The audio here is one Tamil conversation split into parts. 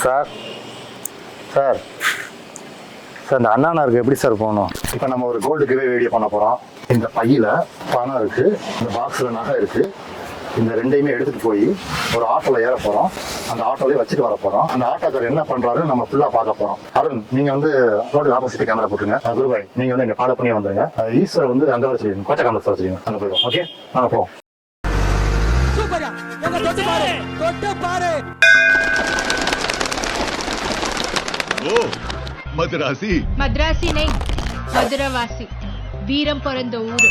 சார் சார் சார் இந்த அண்ணா நகருக்கு எப்படி சார் போகணும்? இப்போ நம்ம ஒரு கோல்டு கிவே வீடியோ பண்ண போகிறோம். இந்த பையில் பணம் இருக்குது, இந்த பாக்ஸில் நகை இருக்குது. இந்த ரெண்டையுமே எடுத்துகிட்டு போய் ஒரு ஆட்டோவில் ஏற போகிறோம். அந்த ஆட்டோலேயே வச்சுட்டு வர போகிறோம். அந்த ஆட்டோக்காரர் என்ன பண்ணுறாரு நம்ம ஃபுல்லாக பார்க்க போகிறோம். அருண், நீங்கள் வந்து ரோடு ஆப்போசிட் கேமரா போட்டுருங்க. குருபாய், நீங்கள் வந்து எங்கள் ஃபாலோ பண்ணி வந்துருங்க. ஈஸ்வரை வந்து அங்கே வச்சுருக்கீங்க, கொச்சை காமரா வச்சுருக்கீங்க. அங்கே போயிடும். ஓகே, நாங்கள் போவோம். மதுராசி மദ്രാசி நை மதுரவாசி, வீரம் பிறந்த ஊரு.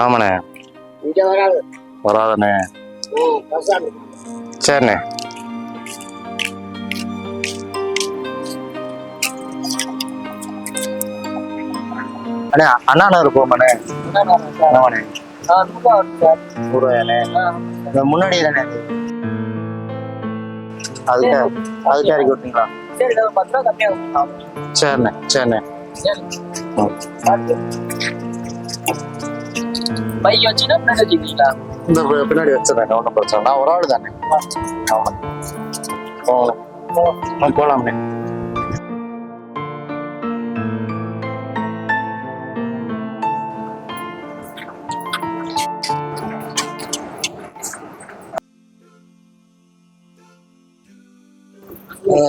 ஆமாண்ணே, வராதண்ணே. சரிண்ணே. அண்ணே, அண்ணா நகர் போமாண்ணே. ஆமாண்ணே, ரூபாயாண்ணே. முன்னாடி தானே அதுக்கு இறக்கி விட்டீங்களா? சரிண்ணே சரிண்ணே. இந்த பின்னாடி வச்சிடறேன், ஒன்றும் பிரச்சனை. நான் ஒரு ஆள் தானே. ஆமாம், போகலாம்ண்ணே.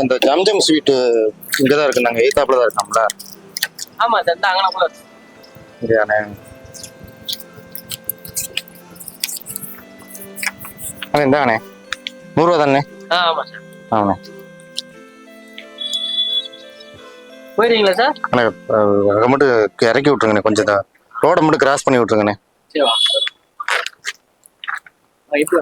இந்த ஜம்ஜம் ஸ்வீட்டு இங்கே தான் இருக்கு. நாங்கள் எய்த்தாப்புல தான் இருக்கோம்ல. ஆமாம் சார், இந்த அங்கே கூட இல்லையாண்ணே? அண்ணே இந்தாங்கண்ணே, 100 ரூபா தானே? ஆமாம் சார். ஆமாண்ணே. போயிடுறீங்களா சார்? அண்ணே அதை மட்டும் இறக்கி விட்ருங்கண்ணே. கொஞ்சம் ரோடை மட்டும் கிராஸ் பண்ணி விட்ருங்கண்ணே. சரி வா. எப்படி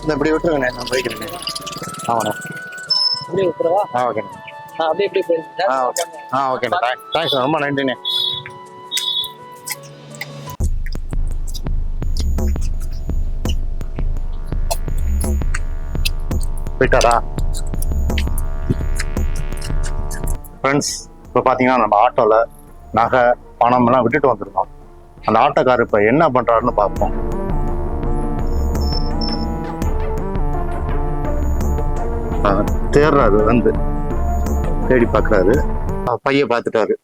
இந்த இப்படி விட்டுருங்கண்ணே, நான் போய்க்கிறேண்ணே. ஆமாண்ணே. அப்படியே விட்டுறவா? ஓகேண்ணே. அப்படியே எப்படி போயிருங்க? ஓகேண்ணே. தேங்க்ஸ், ரொம்ப நன்றிண்ணே. போயிட்டாரா? ஃப்ரெண்ட்ஸ், இப்போ பார்த்தீங்கன்னா நம்ம ஆட்டோவில் நகை பணம்லாம் விட்டுட்டு வந்துருக்கோம். அந்த ஆட்டோக்காரர் இப்போ என்ன பண்ணுறாருன்னு பார்ப்போம். தேடுறாரு, வந்து தேடி பார்க்குறாரு. பைய பார்த்துட்டாரு,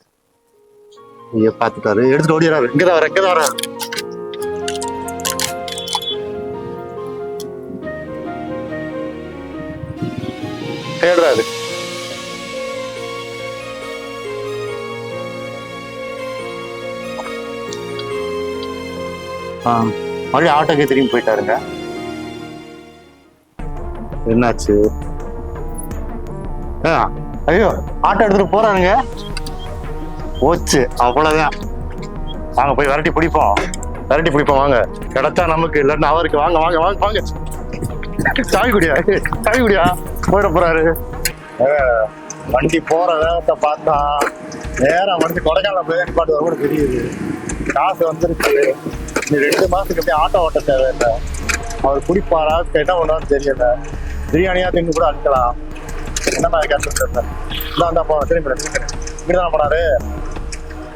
எடுத்துட்டு ஓடிறாரு. இங்கதான் வர தேடுறாரு. மறுபடியும் ஆட்டோக்கே திரும்பி போயிட்டாருங்க. என்னாச்சு? ஐயோ, ஆட்டோ எடுத்துட்டு போறாருங்க. போச்சு, அவ்வளவுதான். வாங்க போய் விரட்டி பிடிப்போம் வாங்க. கிடைச்சா நமக்கு, இல்லைன்னா அவருக்கு. வாங்க வாங்க வாங்க வாங்க. சாவி குடியா போயிட போறாரு. வண்டி போற வேகத்தை பார்த்தா நேரம் வண்டி கொடைக்கானல போய் பாட்டு கூட தெரியுது. காசு வந்துருச்சு. நீ 2 மாசத்துக்கு அப்படியே ஆட்டோ ஓட்ட தேவையில்லை. அவர் குடிப்பாரா என்ன பண்ணுவான்னு தெரியல. பிரியாணியா தின்னு கூட அடிக்கலாம். என்ன மாதிரி கேட்டு இந்த போறேன். திரும்பி இப்படிதானே போனாரு.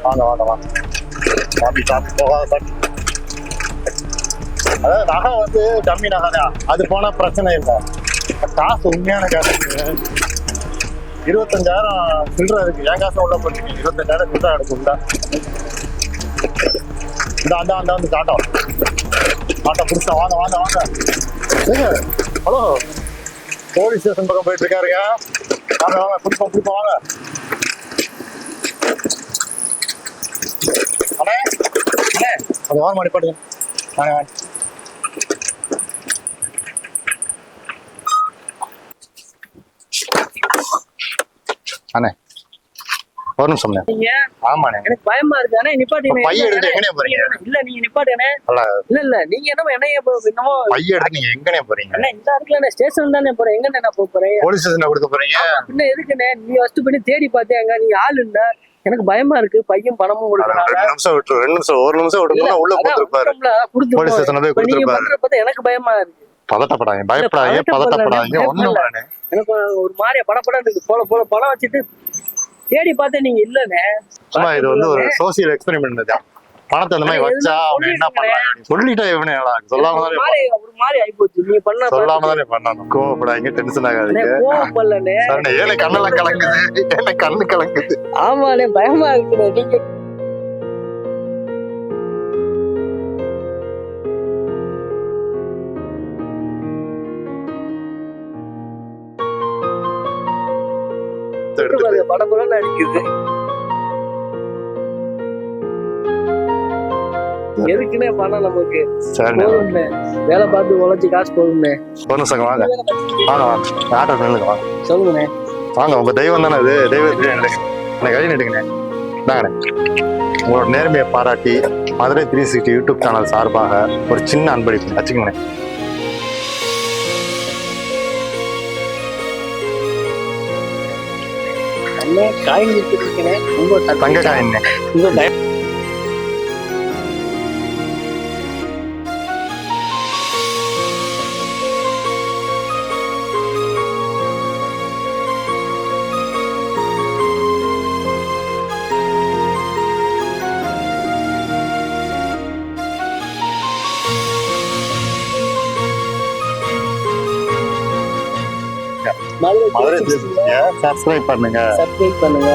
வாங்க வாங்க வாங்க. சாப்பி போகாத. அதாவது நகை வந்து கம்மி நகை தான், அது போனா பிரச்சனை இல்லை. காசு உண்மையான காசு 25,000 சில்லற இருக்கு. என் காசு உள்ள போட்டுருக்கீங்க. 25,000 சில்லற எடுக்கு உள்ள. அந்த வந்து ஆட்டோ பிடிச்சா. வாங்க வாங்க வாங்க. ஹலோ, போலீஸ் ஸ்டேஷன் பக்கம் போயிட்டு இருக்காருங்க. வாங்க வாங்க, பிடிப்போம் வாங்க. அண்ணே அது வாங்க மாடி பாட்டுங்க. வாங்க வாங்க. அண்ணே ஒரு நிமிஷம்ண்ணே. நீங்க ஆமாண்ணே. எனக்கு பயமா இருக்கு. ஆனா நிப்பாட்டினே. பைய எடுத்து எங்கனே போறீங்க? இல்ல நீங்க நிப்பாட்டுனே. இல்ல நீங்க என்னமோ என்னமோ பைய எடுத்து நீங்க எங்கனே போறீங்க? அண்ணா இந்த இடத்துல ஸ்டேஷன் தானே போறேன். எங்க நான் போறேன்? போலீஸ் ஸ்டேஷன்ல கொடுக்க போறீங்க? பின்ன எதுக்குண்ணே? நீ ஃபர்ஸ்ட் பண்ணி தேடி பாத்தியாங்க? நீ ஆள் இல்ல. எனக்கு பயமா இருக்கு. பையன் பணமும் கொடுக்கறாங்க. 2 நிமிஷம் விட்டு 2 நிமிஷம் 1 நிமிஷம் விட்டுனா உள்ள போட்டுருப்பாரு. போலீஸ் ஸ்டேஷன்ல போய் நீங்க கொடுத்துருப்பாரு. பண்ற பார்த்தா எனக்கு பயமா இருக்கு. பதட்டப்படாதீங்க, பயப்படாதீங்க, பதட்டப்படாதீங்க. ஒண்ணும் இல்லண்ணே. எனக்கு ஒரு மாதிரியா படப்படம் இருக்கு. போல பணம் வச்சுட்டு தேடி பார்த்தா நீங்க இல்லண்ணே. சும்மா இது வந்து ஒரு சோசியல் எக்ஸ்பெரிமெண்ட் தான். பணத்தை அந்த மாதிரி வச்சா அவங்க என்ன பண்ணலாம்? சொல்லிட்டா இவனே சொல்லாம தானே ஒரு மாதிரி ஆயிப்போச்சு. நீங்க பண்ண சொல்லாம தானே பண்ணணும். கோவப்படாதீங்க, டென்ஷன் ஆகாதீங்க. கோவப்படலண்ணே. ஏன்னா கண்ணெல்லாம் கலங்குது, என்ன கண்ணு கலங்குது. ஆமாண்ணே பயமா இருக்குண்ணே. நீங்க படப்படம் அடிக்குது. எதுக்குன்னே பணம் நமக்கு போதும்னே. வேலை பார்த்து உழைச்சி காசு போதும்னே. ஒரு நிமிஷம் வாங்க வாங்க வாங்க ஆட்டோ நில்லுங்க வாங்க. சொல்லுங்கண்ணே. வாங்க, உங்க தெய்வம் தானே இது. தெய்வத்துக்கு எனக்கு கை நட்டுங்கண்ணே. இந்தாங்கண்ணே, உங்களோட நேர்மையை பாராட்டி மதுரை 360 யூடியூப் சேனல் சார்பாக ஒரு சின்ன அன்பளிப்பு வச்சுக்கோங்கண்ணே. அண்ணே காயின் கொடுத்துருக்கேன். உங்க தங்க காயின்னு உங்க மதுரை சப்ஸ்கிரைப் பண்ணுங்க. சப்ஸ்கிரைப் பண்ணுங்க.